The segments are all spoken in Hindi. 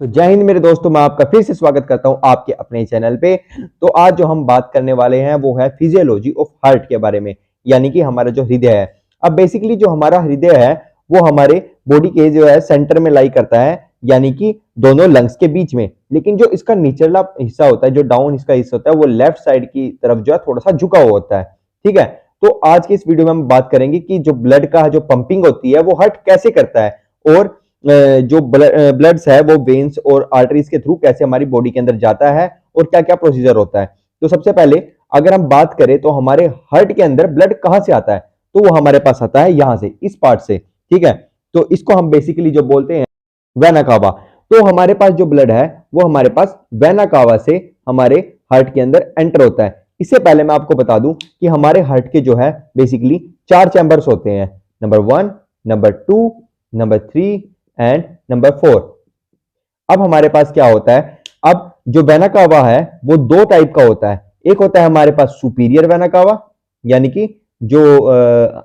तो जय हिंद मेरे दोस्तों, मैं आपका फिर से स्वागत करता हूं आपके अपने चैनल पे। तो आज जो हम बात करने वाले हैं वो है फिजियोलॉजी ऑफ हार्ट के बारे में, यानी कि हमारा जो हृदय है। अब बेसिकली जो हमारा हृदय है वो हमारे बॉडी के जो है सेंटर में लाई करता है, यानी कि दोनों लंग्स के बीच में। लेकिन जो इसका निचला हिस्सा होता है, जो डाउन इसका हिस्सा होता है, वो लेफ्ट साइड की तरफ जो है थोड़ा सा झुका हुआ होता है। ठीक है, तो आज की इस वीडियो में हम बात करेंगे कि जो ब्लड का जो पंपिंग होती है वो हार्ट कैसे करता है, और जो ब्लड्स है वो वेन्स और आर्टरीज के थ्रू कैसे हमारी बॉडी के अंदर जाता है और क्या क्या प्रोसीजर होता है। तो सबसे पहले अगर हम बात करें तो हमारे हार्ट के अंदर ब्लड कहां से आता है, तो वो हमारे पास आता है यहां से, इस पार्ट से। ठीक है, तो इसको हम बेसिकली जो बोलते हैं वेना कावा। तो हमारे पास जो ब्लड है वो हमारे पास वेना कावा से हमारे हार्ट के अंदर एंटर होता है। इससे पहले मैं आपको बता दूं कि हमारे हार्ट के जो है बेसिकली 4 चैम्बर्स होते हैं, number 1, number 2, number 3 and number 4। अब हमारे पास क्या होता है, अब जो वेना कावा है वो दो टाइप का होता है। एक होता है हमारे पास सुपीरियर वेना कावा, यानी कि जो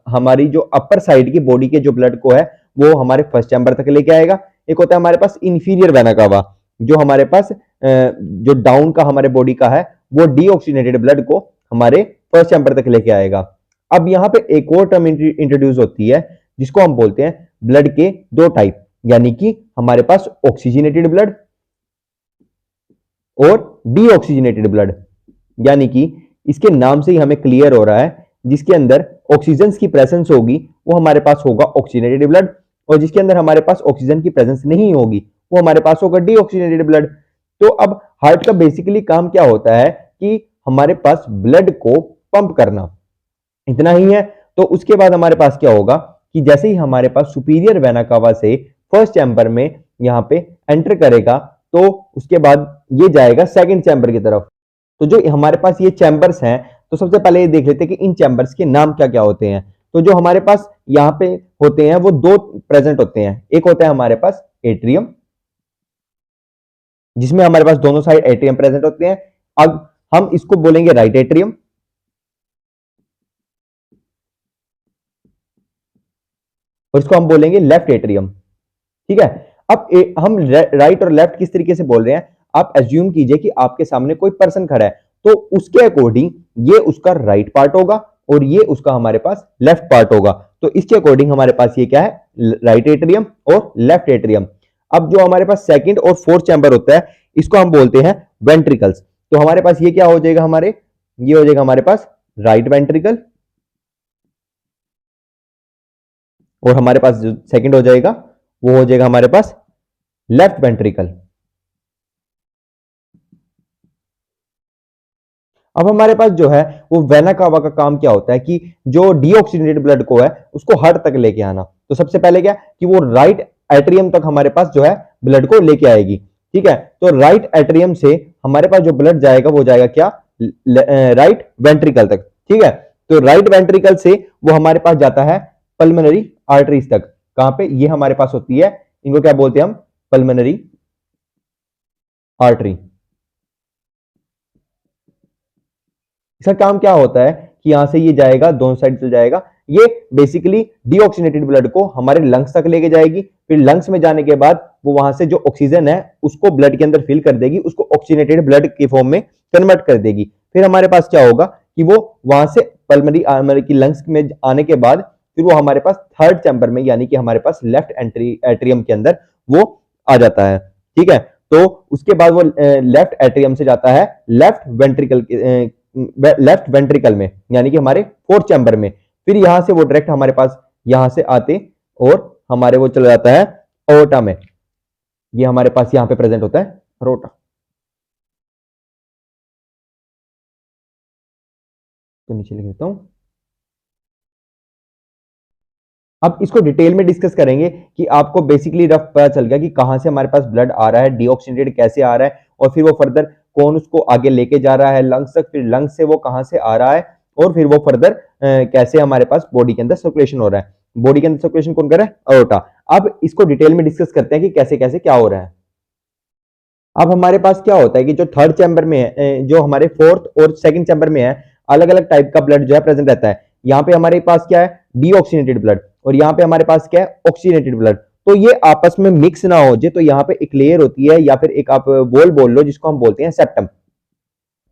हमारी जो अपर साइड की बॉडी के जो ब्लड को है वो हमारे फर्स्ट चैम्बर तक लेके आएगा। एक होता है हमारे पास इंफीरियर वेना कावा, जो हमारे पास जो डाउन का हमारे बॉडी का है वो डीऑक्सीजनेटेड ब्लड को हमारे फर्स्ट चैम्बर तक लेके आएगा। अब यहाँ पे एक और टर्म इंट्रोड्यूस होती है जिसको हम बोलते हैं ब्लड के दो टाइप, यानी कि हमारे पास ऑक्सीजनेटेड ब्लड और डीऑक्सीजनेटेड ब्लड। यानी कि इसके नाम से ही हमें क्लियर हो रहा है, जिसके अंदर ऑक्सीजन की प्रेजेंस होगी वो हमारे पास होगा ऑक्सीजनेटेड ब्लड, और जिसके अंदर हमारे पास ऑक्सीजन की प्रेजेंस नहीं होगी वो हमारे पास होगा डीऑक्सीजनेटेड ब्लड। तो अब हार्ट का बेसिकली काम क्या होता है कि हमारे पास ब्लड को पंप करना, इतना ही है। तो उसके बाद हमारे पास क्या होगा कि जैसे ही हमारे पास सुपीरियर वेना कावा से फर्स्ट चैम्बर में यहाँ पे एंटर करेगा तो उसके बाद ये जाएगा सेकंड चैम्बर की तरफ। तो जो हमारे पास ये चैम्बर्स हैं, तो सबसे पहले ये देख लेते हैं कि इन चैम्बर्स के नाम क्या क्या होते हैं। तो जो हमारे पास यहाँ पे होते हैं वो दो प्रेजेंट होते हैं। एक होता है हमारे पास एट्रियम, जिसमें हमारे पास दोनों साइड एट्रियम प्रेजेंट होते हैं। अब हम इसको बोलेंगे राइट एट्रियम, और इसको हम बोलेंगे लेफ्ट एट्रियम। ठीक है, अब हम राइट और लेफ्ट किस तरीके से बोल रहे हैं, आप एज्यूम कीजिए कि आपके सामने कोई पर्सन खड़ा है, तो उसके अकॉर्डिंग ये उसका राइट पार्ट होगा और ये उसका हमारे पास लेफ्ट पार्ट होगा। तो इसके अकॉर्डिंग हमारे पास ये क्या है, राइट एट्रियम और लेफ्ट एट्रियम। अब जो हमारे पास सेकंड और फोर्थ चैम्बर होता है इसको हम बोलते हैं वेंट्रिकल्स। तो हमारे पास ये क्या हो जाएगा, हमारे ये हो जाएगा हमारे पास राइट वेंट्रिकल, और हमारे पास जो सेकंड हो जाएगा वो हो जाएगा हमारे पास लेफ्ट वेंट्रिकल। अब हमारे पास जो है वो वेना कावा का काम क्या होता है कि जो डीऑक्सीजनेटेड ब्लड को है उसको हार्ट तक लेके आना। तो सबसे पहले क्या कि वो राइट एट्रियम तक हमारे पास जो है ब्लड को लेके आएगी। ठीक है, तो राइट एट्रियम से हमारे पास जो ब्लड जाएगा वो जाएगा क्या, राइट वेंट्रिकल तक। ठीक है, तो राइट वेंट्रिकल से वो हमारे पास जाता है पल्मोनरी आर्टरीज तक। कहां पे, ये हमारे पास होती है, इनको क्या बोलते हैं हम, पल्मोनरी आर्टरी। इसका काम क्या होता है कि यहां से ये जाएगा, दोनों साइड से जाएगा, ये बेसिकली डीऑक्सीजनेटेड ब्लड को हमारे लंग्स तक लेके जाएगी। फिर लंग्स में जाने के बाद वो वहां से जो ऑक्सीजन है उसको ब्लड के अंदर फिल कर देगी, उसको ऑक्सीजनेटेड ब्लड के फॉर्म में कन्वर्ट कर देगी। फिर हमारे पास क्या होगा कि वो वहां से पल्मोनरी की लंग्स में आने के बाद फिर वो हमारे पास थर्ड चैम्बर में, यानी कि हमारे पास लेफ्ट एट्रियम के अंदर वो आ जाता है। ठीक है, तो उसके बाद वो लेफ्ट एट्रियम से जाता है लेफ्ट वेंट्रिकल में, यानी कि हमारे फोर्थ चैम्बर में। फिर यहां से वो डायरेक्ट हमारे पास यहां से आते और हमारे वो चला जाता है अओर्टा में। ये हमारे पास यहां पे प्रेजेंट होता है अओर्टा। तो नीचे लिख देता हूं। अब इसको डिटेल में डिस्कस करेंगे कि आपको बेसिकली रफ पता चल गया कि कहां से हमारे पास ब्लड आ रहा है, डीऑक्सीजनेटेड कैसे आ रहा है, और फिर वो फर्दर कौन उसको आगे लेके जा रहा है लंग्स तक, फिर लंग्स से वो कहां से आ रहा है, और फिर वो फर्दर कैसे हमारे पास बॉडी के अंदर सर्कुलेशन हो रहा है। बॉडी के अंदर सर्कुलेशन कौन कर रहा है, अओर्टा। अब इसको डिटेल में डिस्कस करते हैं कि कैसे कैसे क्या हो रहा है। अब हमारे पास क्या होता है कि जो थर्ड चैम्बर में है, जो हमारे फोर्थ और सेकंड चैम्बर में है, अलग अलग टाइप का ब्लड जो है प्रेजेंट रहता है। यहाँ पे हमारे पास क्या है, डीऑक्सीजनेटेड ब्लड, और यहाँ पे हमारे पास क्या है, ऑक्सीजनेटेड ब्लड। तो ये आपस में मिक्स ना हो जाए, तो यहाँ पे एक लेयर होती है या फिर एक आप वॉल बोल लो जिसको हम बोलते हैं सेप्टम।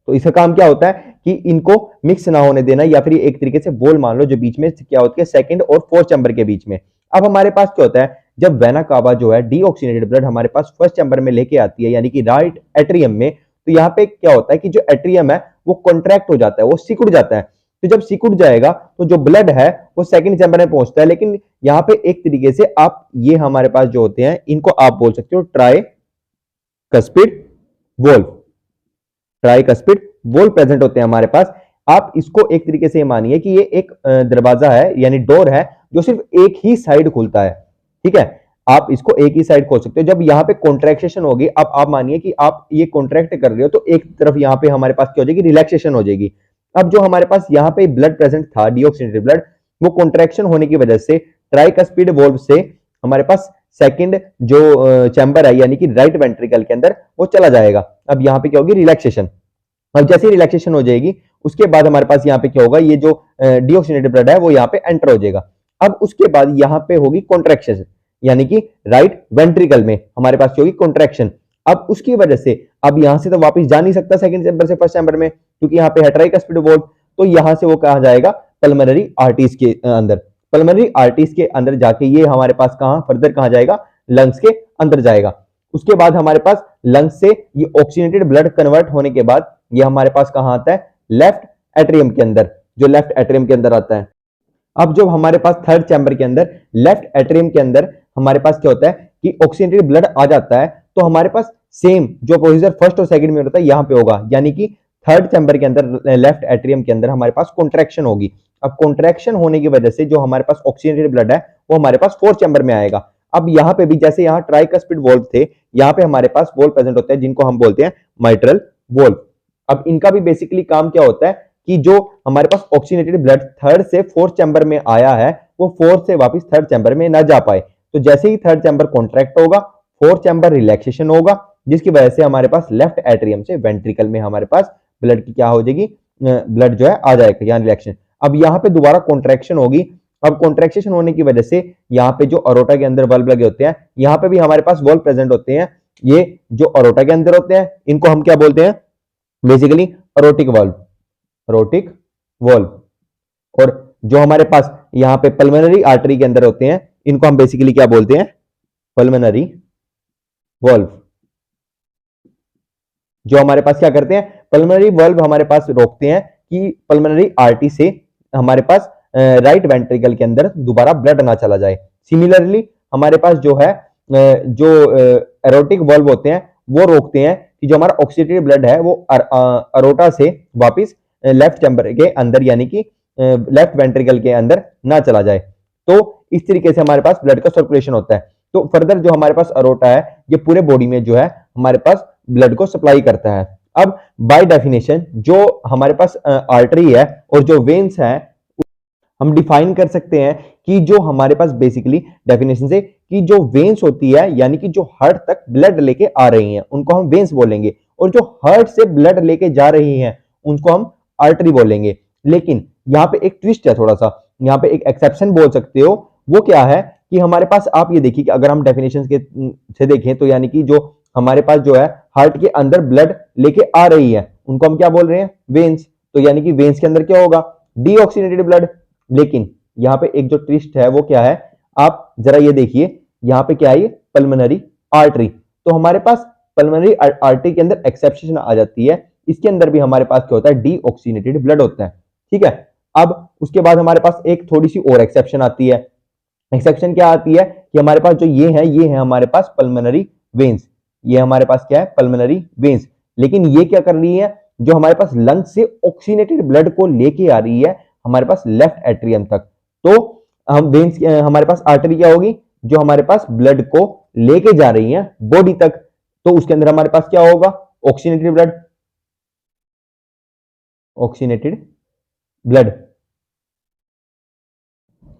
तो इसका काम क्या होता है कि इनको मिक्स ना होने देना, या फिर एक तरीके से वॉल मान लो जो बीच में क्या होती है सेकंड और फोर्थ चैम्बर के बीच में। अब हमारे पास क्या होता है, जब वेना कावा जो है डीऑक्सीनेटेड ब्लड हमारे पास फर्स्ट चैम्बर में लेके आती है यानी कि राइट एट्रियम में, तो यहाँ पे क्या होता है कि जो एट्रियम है वो कॉन्ट्रैक्ट हो जाता है, वो सिकुड़ जाता है। तो जब सिकुड़ जाएगा तो जो ब्लड है वो सेकंड चैम्बर में पहुंचता है। लेकिन यहाँ पे एक तरीके से आप ये हमारे पास जो होते हैं इनको आप बोल सकते हो try cuspid valve, tricuspid valve present होते हैं हमारे पास। आप इसको एक तरीके से मानिए कि ये एक दरवाजा है यानी डोर है जो सिर्फ एक ही साइड खुलता है, ठीक है। आप इसको एक ही साइड खोल सकते हो। जब यहाँ पे कॉन्ट्रैक्शन होगी, अब आप मानिए कि आप ये कॉन्ट्रैक्ट कर रहे हो तो एक तरफ यहाँ पे हमारे पास क्या हो जाएगी, रिलैक्सेशन हो जाएगी। अब जो हमारे पास यहाँ पे ब्लड प्रेजेंट था डीऑक्सीनेटेड ब्लड, वो कॉन्ट्रैक्शन होने की वजह से ट्राइकस्पिड वॉल्व से हमारे पास सेकंड जो चैम्बर है यानी कि राइट वेंट्रिकल के अंदर वो चला जाएगा। अब यहाँ पे क्या होगी, रिलैक्सेशन। अब जैसे ही रिलैक्सेशन हो जाएगी उसके बाद हमारे पास यहाँ पे क्या होगा, ये जो डीऑक्सीनेटेड ब्लड है वो यहाँ पे एंटर हो जाएगा। अब उसके बाद यहाँ पे होगी कॉन्ट्रैक्शन यानी कि राइट वेंट्रिकल में हमारे पास होगी कॉन्ट्रैक्शन। अब उसकी वजह से अब यहां से तो वापस जा नहीं सकता सेकंड चैम्बर से फर्स्ट चैम्बर में, क्योंकि यहाँ पे है ट्राइकस्पिड वॉल्व। तो यहां से वो कहा जाएगा पल्मोनरी आर्टरीज के अंदर। पल्मोनरी आर्टरीज के अंदर जाके ये हमारे पास कहां फर्दर कहा जाएगा, लंग्स के अंदर जाएगा। उसके बाद हमारे पास लंग्स से ये ऑक्सीनेटेड ब्लड कन्वर्ट होने के बाद ये हमारे पास कहां आता है, लेफ्ट एट्रियम के अंदर, जो लेफ्ट एट्रियम के अंदर आता है। अब जो हमारे पास थर्ड चैम्बर के अंदर लेफ्ट एट्रियम के अंदर हमारे पास क्या होता है कि ऑक्सीनेटेड ब्लड आ जाता है, तो हमारे पास सेम जो प्रोसीजर फर्स्ट और सेकंड में होता है यहाँ पे होगा, यानी कि थर्ड चैम्बर के अंदर लेफ्ट एट्रियम के अंदर हमारे पास कॉन्ट्रैक्शन होगी। अब कॉन्ट्रैक्शन होने की वजह से जो हमारे पास ऑक्सीनेटेड ब्लड है वो हमारे पास फोर्थ चैम्बर में आएगा। अब यहाँ पे भी जैसे यहाँ ट्राइकस्पिड वॉल्व थे, यहाँ पे हमारे पास वॉल्व प्रेजेंट होते हैं जिनको हम बोलते हैं माइट्रल वॉल्व। अब इनका भी बेसिकली काम क्या होता है कि जो हमारे पास ऑक्सीनेटेड ब्लड थर्ड से फोर्थ चैम्बर में आया है वो फोर्थ से वापस थर्ड चैम्बर में ना जा पाए। तो जैसे ही थर्ड चैम्बर कॉन्ट्रैक्ट होगा, फोर्थ चैम्बर रिलैक्सेशन होगा, जिसकी वजह से हमारे पास लेफ्ट एट्रियम से वेंट्रिकल में हमारे पास ब्लड की क्या हो जाएगी, ब्लड जो है आ जाएगा यहाँ रिलैक्सेशन। अब यहाँ पे दोबारा कॉन्ट्रैक्शन होगी। अब कॉन्ट्रैक्शन होने की वजह से यहाँ पे जो अरोटा के अंदर वल्व लगे होते हैं, यहाँ पे भी हमारे पास वल्व प्रेजेंट होते हैं। ये जो अरोटा के अंदर होते हैं इनको हम क्या बोलते हैं, बेसिकली अरोटिक वल्व, अरोटिक वल्व। और जो हमारे पास यहाँ पे पल्मोनरी आर्टरी के अंदर होते हैं इनको हम बेसिकली क्या बोलते हैं, पल्मोनरी वल्व। जो हमारे पास क्या करते हैं, पल्मोनरी वल्व हमारे पास रोकते हैं कि पल्मोनरी आर्टरी से हमारे पास राइट वेंट्रिकल के अंदर दोबारा ब्लड ना चला जाए। सिमिलरली हमारे पास जो है जो एरोटिक वल्व होते हैं वो रोकते हैं कि जो हमारा ऑक्सीडेटिव ब्लड है वो अरोटा से वापस लेफ्ट चैम्बर के अंदर यानी कि लेफ्ट वेंट्रिकल के अंदर ना चला जाए। तो इस तरीके से हमारे पास ब्लड का सर्कुलेशन होता है। तो फर्दर जो हमारे पास अरोटा है ये पूरे बॉडी में जो है हमारे पास ब्लड को सप्लाई करता है। अब बाय डेफिनेशन जो हमारे पास आर्टरी है और जो वेन्स है हम डिफाइन कर सकते हैं कि जो हमारे पास बेसिकली डेफिनेशन से कि जो वेन्स होती है यानी कि जो हार्ट तक ब्लड लेके आ रही हैं उनको हम वेन्स बोलेंगे, और जो हार्ट से ब्लड लेके जा रही हैं उनको हम आर्टरी बोलेंगे। लेकिन यहाँ पे एक ट्विस्ट है थोड़ा सा, यहाँ पे एक एक्सेप्शन बोल सकते हो। वो क्या है कि हमारे पास आप ये देखिए कि अगर हम डेफिनेशन के से देखें तो यानी कि जो हमारे पास जो है हार्ट के अंदर ब्लड लेके आ रही है उनको हम क्या बोल रहे हैं, वेन्स। तो यानी कि वेन्स के अंदर क्या होगा, डीऑक्सीनेटेड ब्लड। लेकिन यहाँ पे एक जो ट्विस्ट है वो क्या है, आप जरा ये देखिए यहाँ पे क्या है, ये पल्मोनरी आर्टरी। तो हमारे पास पल्मोनरी आर्टरी के अंदर एक्सेप्शन आ जाती है, इसके अंदर भी हमारे पास क्या होता है, डीऑक्सीनेटेड ब्लड होता है, ठीक है। अब उसके बाद हमारे पास एक थोड़ी सी और एक्सेप्शन आती है। एक्सेप्शन क्या आती है कि हमारे पास जो ये है हमारे पास पल्मोनरी वेन्स, ये हमारे पास क्या है, पल्मोनरी वेन्स। लेकिन ये क्या कर रही है, जो हमारे पास लंग से ऑक्सीनेटेड ब्लड को लेके आ रही है हमारे पास लेफ्ट एट्रियम तक। तो हम वेन्स हमारे पास आर्टरी क्या होगी, जो हमारे पास ब्लड को लेके जा रही है बॉडी तक। तो उसके अंदर हमारे पास क्या होगा, ऑक्सीनेटेड ब्लड, ऑक्सीनेटेड ब्लड।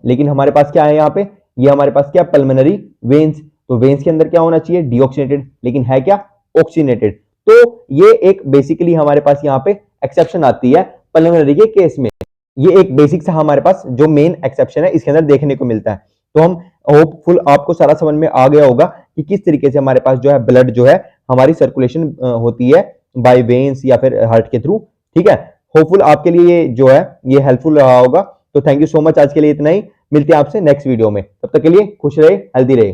लेकिन हमारे पास क्या है यहाँ पे, ये हमारे पास क्या, पल्मोनरी वेन्स। तो वेन्स के अंदर क्या होना चाहिए, डीऑक्सीनेटेड, लेकिन है क्या, ऑक्सीनेटेड। तो ये एक बेसिकली हमारे पास यहाँ पे एक्सेप्शन आती है पल्मोनरी के केस में। ये एक बेसिक सा हमारे पास जो मेन एक्सेप्शन है इसके अंदर देखने को मिलता है। तो हम होपफुल आपको सारा समझ में आ गया होगा कि किस तरीके से हमारे पास जो है ब्लड जो है हमारी सर्कुलेशन होती है बाय वेन्स या फिर हार्ट के थ्रू। ठीक है, होपफुल आपके लिए जो है ये हेल्पफुल रहा होगा। तो थैंक यू सो मच, आज के लिए इतना ही। मिलते हैं आपसे नेक्स्ट वीडियो में, तब तक के लिए खुश रहे, हेल्दी रहे।